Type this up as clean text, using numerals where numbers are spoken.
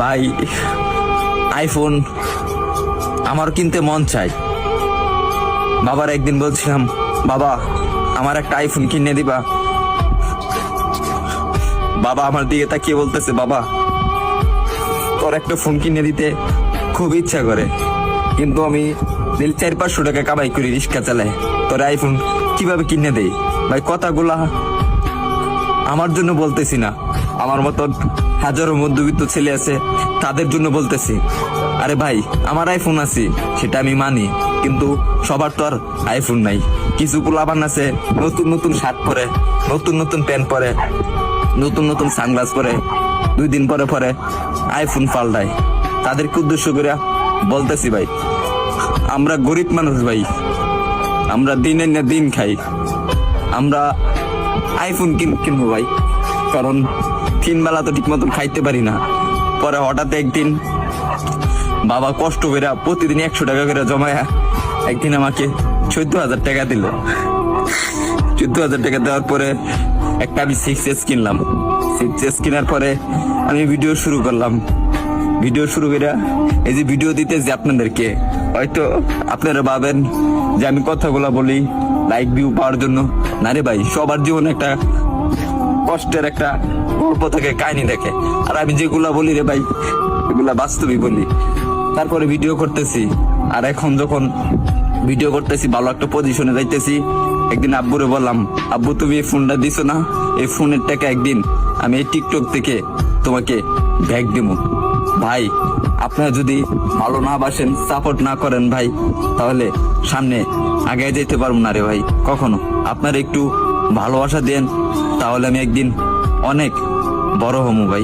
ভাই আইফোন আমার কিনতে মন চাই। বাবার একদিন বলছিলাম, বাবা আমার একটা আইফোন কিনে দিবা। বাবা আমার দিকে তাকিয়ে বলতেছে, বাবা তোর একটা ফোন কিনে দিতে খুব ইচ্ছা করে, কিন্তু আমি 400-500 টাকা কামাই করি, রিক্সা চালাই, তোর আইফোন কিভাবে কিনে দেই? ভাই কথাগুলা আমার জন্য বলতেছি না, আমার মতন হাজারো মধ্যবিত্ত ছেলে আছে তাদের জন্য বলতেছি। আরে ভাই আমার আইফোন আছে সেটা আমি মানি, কিন্তু সবার তো আর আইফোন নাই। কিছু পোলাপান আছে নতুন নতুন শার্ট পরে, নতুন নতুন প্যান্ট পরে, নতুন নতুন সানগ্লাস পরে, 2 দিন পরে পরে আইফোন পাল্টায়। তাদেরকে উদ্দেশ্য করে বলতেছি, ভাই আমরা গরিব মানুষ, ভাই আমরা দিনের না দিন খাই, আমরা আইফোন কিনবো ভাই, কারণ 3 বেলা তো ঠিক মতন খাইতে পারি না। পরে হঠাৎ একদিন বাবা কষ্ট করে প্রতিদিন 100 টাকা করে জমায়া একদিন আমাকে 14,000 টাকা দিল। 14,000 টাকা দেওয়ার পরে একটা আমি 6S কিনলাম। 6S কেনার পরে আমি ভিডিও শুরু করলাম। ভিডিও শুরু করে এই যে ভিডিও দিতেছি আপনাদেরকে, হয়তো আপনারা ভাবেন যে আমি কথাগুলা বলি লাইক ভিউ পাওয়ার জন্য। না রে ভাই, সবার জীবনে একটা কষ্টের একটা গল্প থাকে, কাহিনী দেখে, আর আমি যেগুলা বলি রে ভাই এগুলা বাস্তবই বলি। তারপরে ভিডিও করতেছি, আর এখন যখন ভিডিও করতেছি ভালো একটা পজিশনে যাইতেছি, একদিন আব্বুরে বললাম, আব্বু তুমি এই ফোনটা দিছো না, এই ফোনের টাকা একদিন আমি এই টিকটক থেকে তোমাকে ব্যাগ দিব। ভাই আপনারা যদি ভালো না বাসেন, সাপোর্ট না করেন ভাই, তাহলে সামনে আগে যেতে পারবো না রে ভাই কখনো। আপনারা একটু ভালোবাসা দেন, তাহলে আমি একদিন অনেক বড় হবো ভাই।